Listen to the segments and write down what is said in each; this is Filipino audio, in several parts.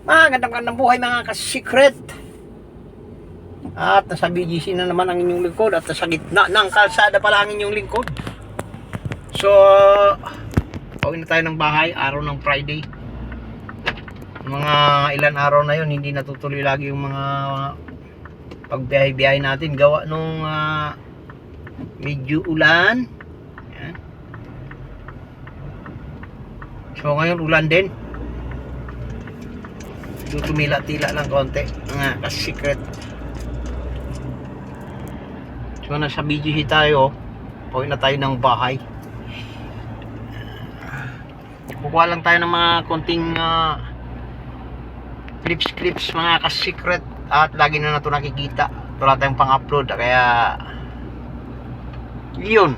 Magandang buhay mga ka-secret. At nasa BGC na naman ang inyong lingkod. At nasa gitna ng kalsada pala ang inyong lingkod. So, pauwi na tayo ng bahay. Araw ng Friday. Mga ilan araw na yun, hindi natutuloy lagi yung mga pagbiyahe-biyahe natin. Gawa nung medyo ulan. Yan. So ngayon ulan din. Tumila-tila lang konti mga ka-secret. So nasa BGC tayo. Pauwi na tayo ng bahay. Kukuha lang tayo ng mga konting clips mga ka-secret. At lagi na ito nakikita. Wala tayong pang-upload. Kaya yun,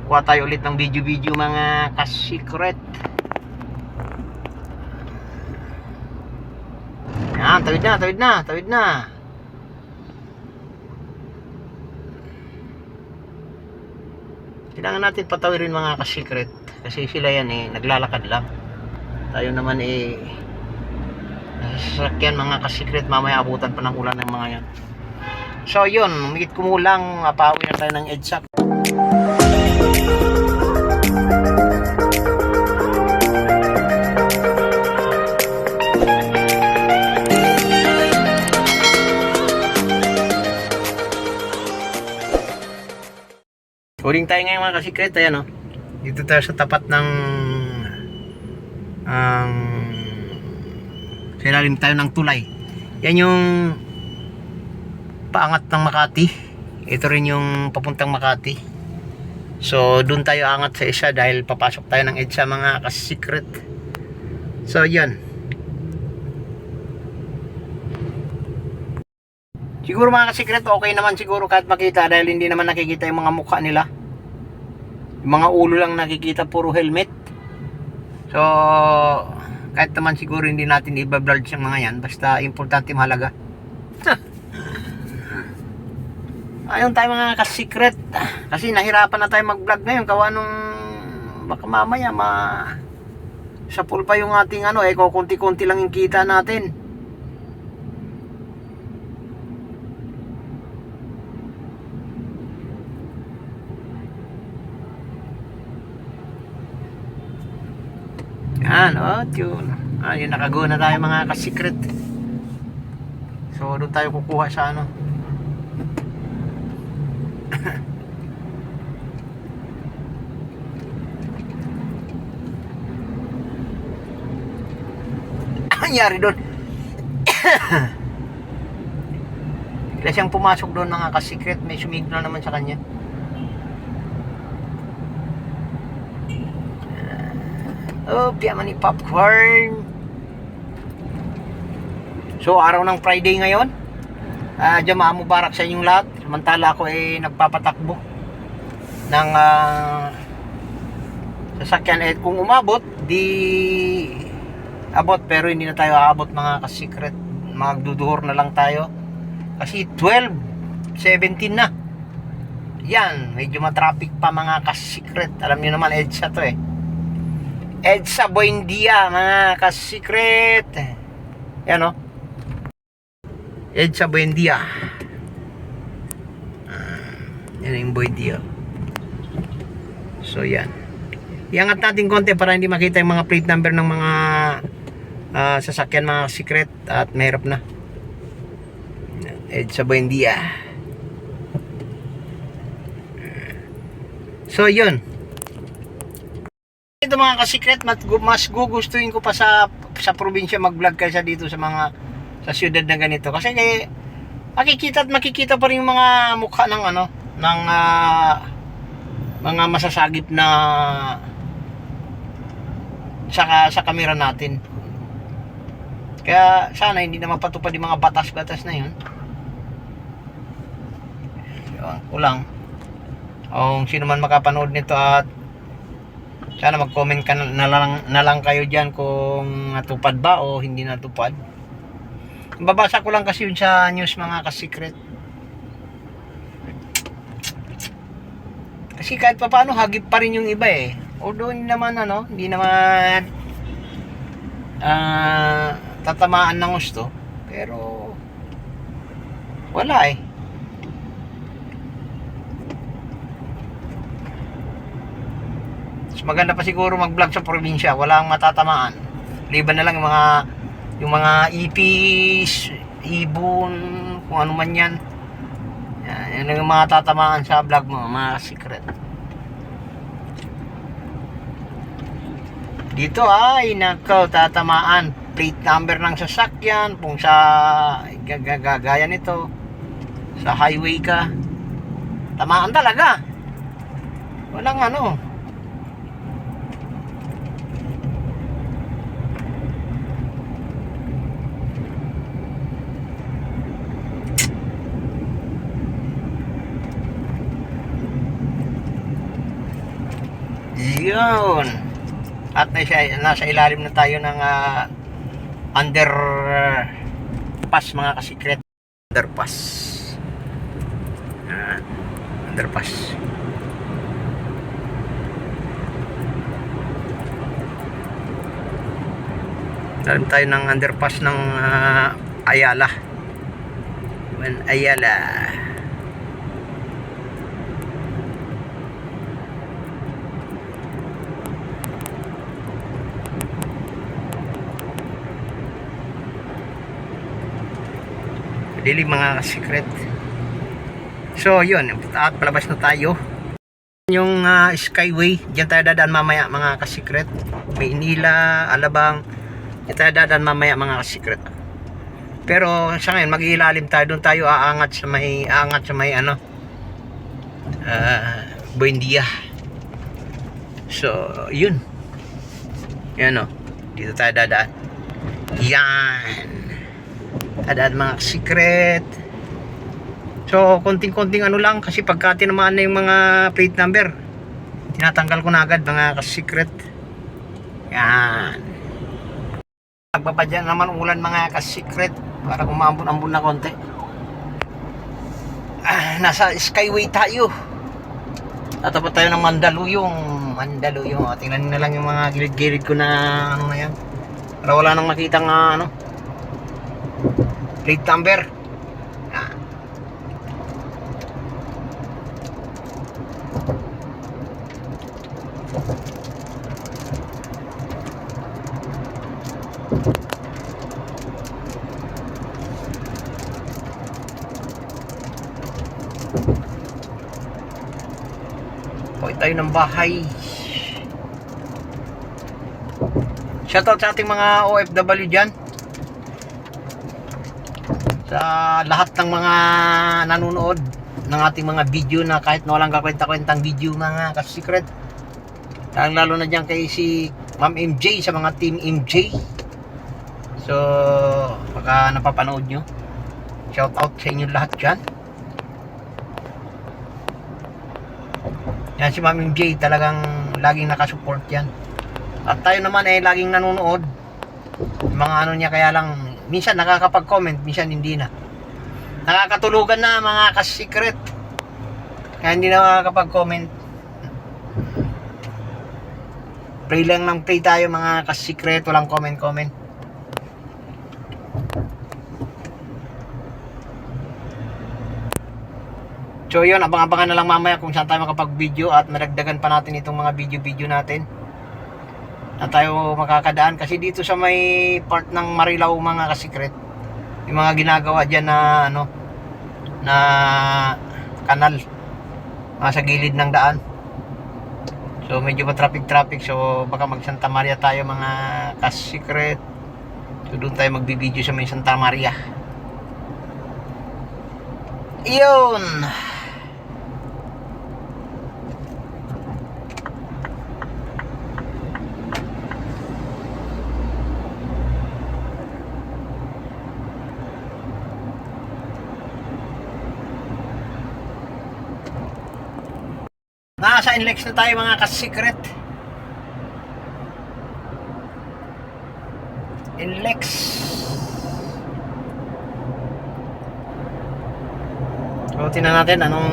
kuha tayo ulit ng video mga ka-secret. Yan, tawid na. Kailangan natin patawirin mga ka-secret. Kasi sila yan naglalakad lang. Tayo naman sasakyan mga ka-secret. Mamaya abutan pa ng ulan ng mga yan. So yun, umigit kumulang, pauwi na tayo ng EDSA. Huling tayo ngayon mga ka-secret. Ayan dito tayo sa tapat ng silalim tayo ng tulay. Yan yung paangat ng Makati. Ito rin yung papuntang Makati. So doon tayo angat sa isa dahil papasok tayo ng EDSA mga ka-secret. So yan. Siguro mga ka-secret okay naman siguro kahit makita dahil hindi naman nakikita yung mga mukha nila. Yung mga ulo lang nakikita, puro helmet. So kahit naman siguro hindi natin i-blurred yung mga yan. Basta importante mahalaga. Ayun tayo mga ka-secret. Kasi nahirapan na tayo mag-vlog ngayon. Kawa nung baka mamaya sa pool pa yung ating kunti-kunti lang yung kita natin. Yan, yun. Ayun, nakago na tayo mga ka-secret. So, doon tayo kukuha sa nangyari doon? Kaya siyang pumasok doon mga ka-secret. May sumigla naman sa kanya. Piyaman ni popcorn. So araw ng Friday ngayon. Jama'a mubarak sa inyong lahat. Samantala ako nagpapatakbo ng sasakyan. Kung umabot di abot, pero hindi na tayo aabot mga ka-secret. Magduduhor na lang tayo kasi 12:17 na. Yan, medyo matraffic pa mga ka-secret. Alam niyo naman EDSA to EDSA Buendia mga ka-secret. Yan EDSA Buendia. Yan yung Buendia. So yan, iangat natin konti para hindi makita yung mga plate number ng mga sasakyan mga secret. At mahirap na. EDSA Buendia. So yun, ito mga ka-secret, mas gugustuhin ko pa sa probinsya mag-vlog kaysa dito sa syudad na ganito. Kasi makikita pa rin yung mga mukha ng mga masasagip na sa kamera natin. Kaya sana hindi na mapatupad yung mga batas-batas na yun. Kulang. Kung sino man makapanood nito at sana mag-comment ka na lang kayo dyan kung natupad ba o hindi natupad. Babasa ko lang kasi yun sa news mga ka-secret. Kasi kahit pa paano hagip pa rin yung iba Although hindi naman tatamaan ng gusto. Pero wala eh. Mas maganda pa siguro mag-vlog sa probinsya, walang matatamaan. Liban na lang yung mga ipis, ibon, kung ano man yan. Yan yung mga tatamaan sa vlog mo, mga secret. Dito ay nakaw tatamaan plate number ng sasakyan kung sa gaya nito sa highway ka, tamaan talaga, walang ano. Yun. At nasa ilalim na tayo ng underpass, mga kasikret. Underpass. Underpass. Ilalim tayo ng underpass ng Ayala. Ayala. Dilim, mga secret. So yun, at palabas na tayo. Yung Skyway, diyan tayo dadaan mamaya, mga kasikret. Maynila, Alabang, diyan tayo dadaan mamaya, mga kasikret. Pero sa ngayon mag-iilalim tayo, doon tayo aangat sa may ano, Buendia. So yun, yan o, dito tayo dadaan. Yan, dadaan, mga secret. So konting-konting ano lang, kasi pagka tinamaan na yung mga plate number, tinatanggal ko na agad, mga secret. Yan, magbapadyan naman ulan, mga secret, para umambon-ambon na konti. Nasa Skyway tayo, tatapat tayo ng Mandaluyong. Tingnan na lang yung mga gilid-gilid ko na ano na yan, para wala nang makita nga ano, plate number. Pauwi tayo ng bahay. Shoutout sa ating mga OFW dyan, sa lahat ng mga nanonood ng ating mga video, na kahit na walang kakwenta-kwentang video, mga ka-secret. Lalo na dyan kay si Ma'am MJ, sa mga team MJ. So baka napapanood nyo, shoutout sa inyo lahat dyan. Yan si Ma'am MJ, talagang laging nakasupport yan. At tayo naman ay laging nanonood, mga ano niya, kaya lang minsan nakakapag-comment, minsan hindi na. Nakakatulugan na, mga ka-secret, kaya hindi na nakakapag-comment. Pray lang ng pray tayo, mga ka-secret, walang comment. So yun, abang-abangan na lang mamaya kung saan tayo makapag-video, at madagdagan pa natin itong mga video natin na tayo makakadaan. Kasi dito sa may part ng Marilao, mga ka-secret, yung mga ginagawa dyan na ano, na kanal, mga sa gilid ng daan. So medyo pa traffic, so baka mag Santa Maria tayo, mga ka-secret. So doon tayo magbibideo sa may Santa Maria. Iyon. Nasa NLEX na tayo, mga ka-secret. NLEX. So tingnan natin anong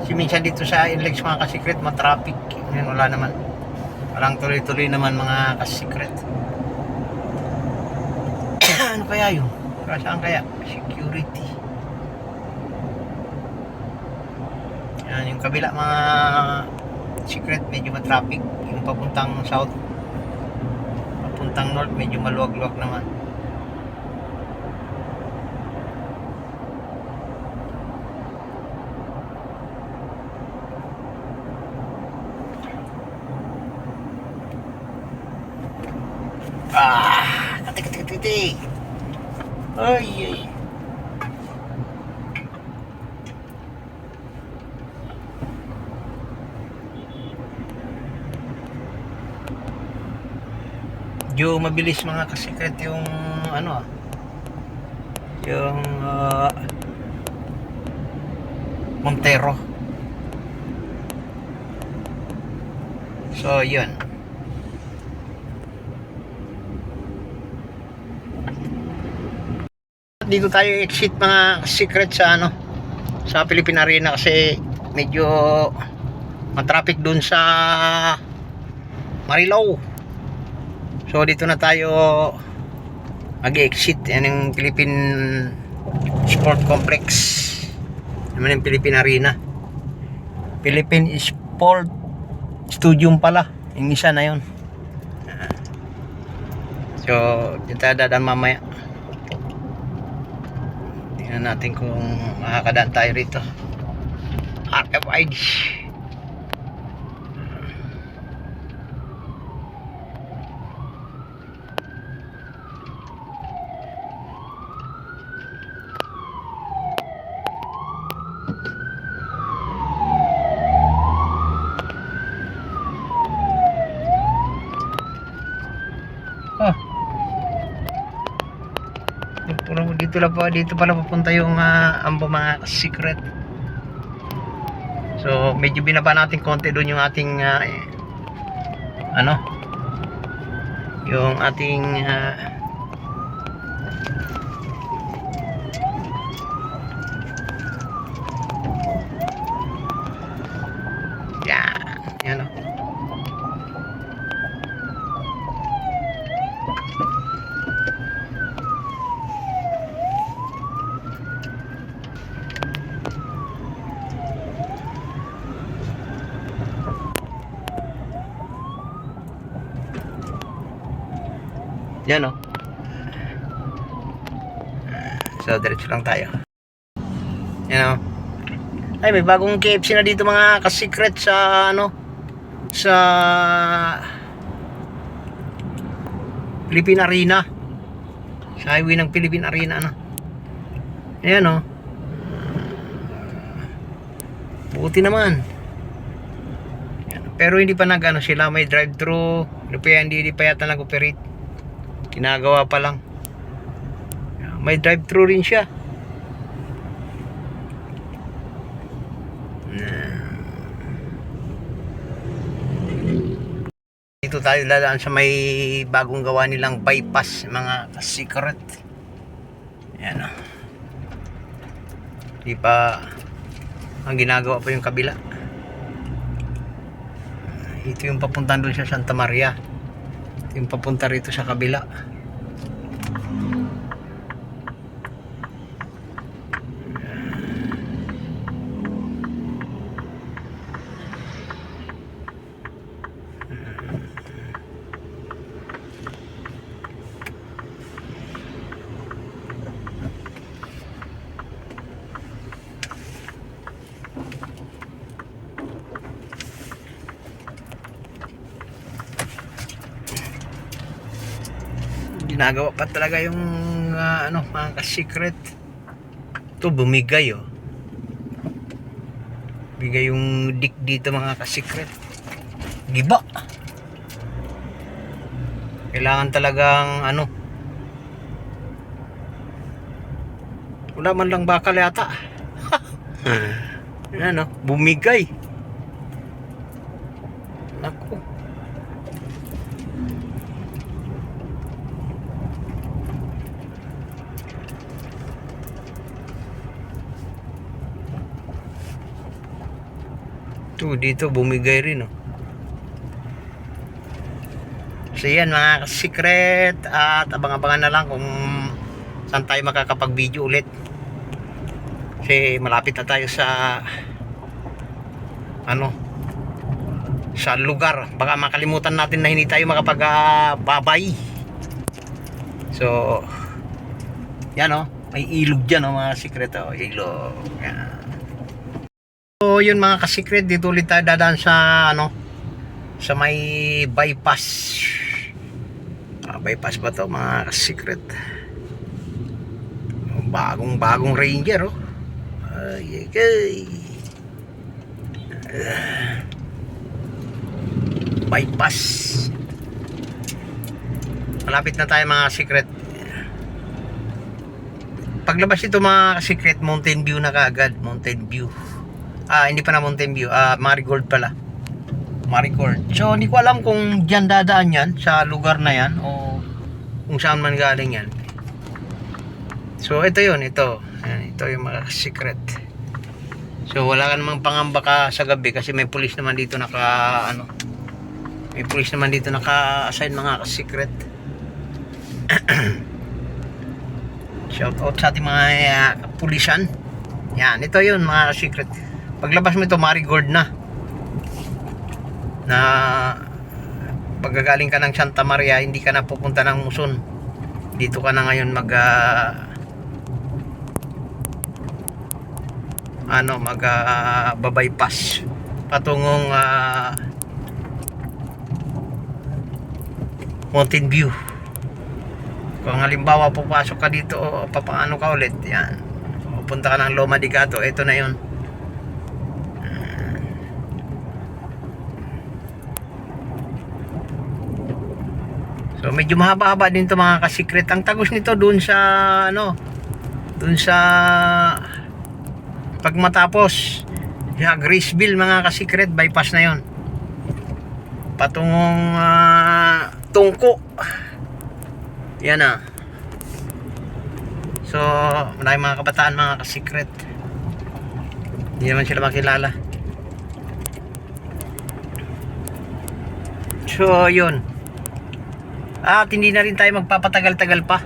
si minsan dito sa NLEX, mga ka-secret, matraffic. Ngayon wala Parang tuloy-tuloy naman mga ka-secret. Ano kaya yun? Saan kaya? Security. Yan, yung kabila mga secret, medyo matraffic. Yung papuntang south, papuntang north, medyo maluwag-luwag naman. Kati. Ay. Medyo mabilis mga ka-secret yung ano yung Montero. So yun. Dito tayo exit mga secret sa ano, sa Philippine Arena kasi medyo matraffic dun sa Marilao. So dito na tayo mag-exit. Yan yung Philippine Sport Complex. Naman yung Philippine Arena. Philippine Sport Stadium pala. Yung isa na yun. So dito tayo dadaan mamaya. Tingnan natin kung makakadaan tayo rito. RFID. Dito pala papunta yung ambo mga secret. So medyo binaba natin konti doon yung ating ano, yung ating yan o. Yan o. So diretso lang tayo. Yan o. Ay, may bagong KFC na dito mga ka-secret sa ano, sa Philippine Arena. Sa highway ng Philippine Arena ano. Ayan o. Buti naman. Pero hindi pa nag-ano sila, may drive-thru. Hindi pa yata nag-operate. Ginagawa pa lang. May drive-thru rin siya. Dito tayo dadaan sa may bagong gawa nilang bypass mga secret. Yan o. Di pa ang ginagawa pa yung kabila. Ito yung papuntan doon sa Santa Maria. Ito yung papunta rito sa kabila. Ginagawa pa talaga yung ano mga ka-secret. Ito bumigay oh. Bigay yung dik dito mga ka-secret. Giba. Kailangan talagang ano. Wala man lang bakal yata. Ano, bumigay. Naku. Dito bumigay rin oh. So yan mga secret, at abang-abangan na lang kung saan tayo makakapag-video ulit. Kasi malapit na tayo sa sa lugar. Baka makalimutan natin na hindi tayo makapag-babay. So yan may ilog dyan mga secret. Ilog yan. So yun mga ka-secret, dito ulit tayo dadaan sa sa may bypass. Bypass ba to mga ka-secret? Bagong Ranger ay bypass. Malapit na tayo mga secret. Paglabas ito mga secret, Mountain View na kaagad. Mountain View. Hindi pa na Mountain View, Marigold pala. Marigold. So hindi ko alam kung diyan dadaan yan sa lugar na yan o kung saan man galing yan. So ito yun, ito yung mga secret. So wala ka namang pangamba ka sa gabi kasi may pulis naman dito may pulis naman dito naka-assign mga secret. Shout out sa ating mga pulisan. Yan, ito yun mga secret. Paglabas mo ito, Marigold na paggagaling ka ng Santa Maria, hindi ka na pupunta ng Muson. Dito ka na ngayon babaypass patungong Mountain View. Kung halimbawa pupasok ka dito o papaano ka ulit, yan, pupunta ka ng Loma de Gato, ito na yun. So medyo mahaba-haba din to mga ka-secret. Ang tagos nito dun sa pag matapos Graceville mga ka-secret, bypass na yon patungong Tungko. Yan so maraming mga kabataan mga ka-secret, hindi naman sila makilala. So yun, at hindi na rin tayo magpapatagal-tagal pa.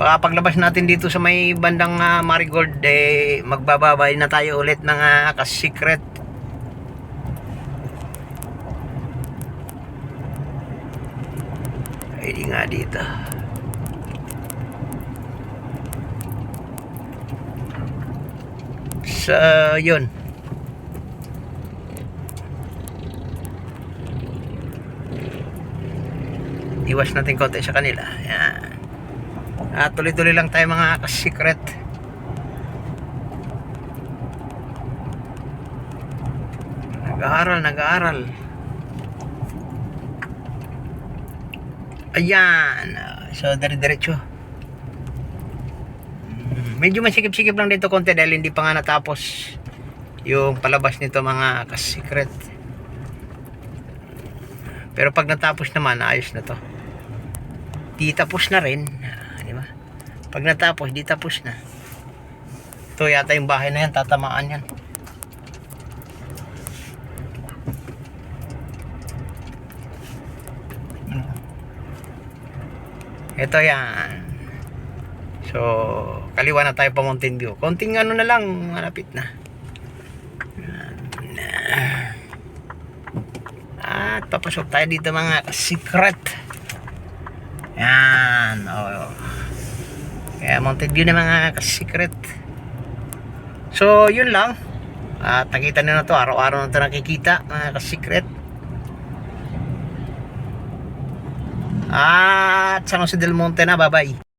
Baka paglabas natin dito sa may bandang Marigold, magbababay na tayo ulit ng ka-secret. Pwede nga dito. So yun, iwas natin konti sa kanila. Yan. Tuloy-tuloy lang tayo mga ka-secret. Nag-aaral. Ayan. So dire-diretso. Medyo masikip-sikip lang dito konti dahil hindi pa nga natapos yung palabas nito mga ka-secret. Pero pag natapos naman, ayos na to. Di tapos na rin, di ba? Pag natapos, di tapos na. Ito yata yung bahay na yan, tatamaan yan. Ito yan. So kaliwa na tayo pa Mountain View. Konting na lang, malapit na. At papasok tayo dito mga secret. Yan. Kaya Mountain View na mga secret. So yun lang. At nakita nyo na to, araw-araw na ito nakikita mga secret. At San Jose del Monte na, bye bye.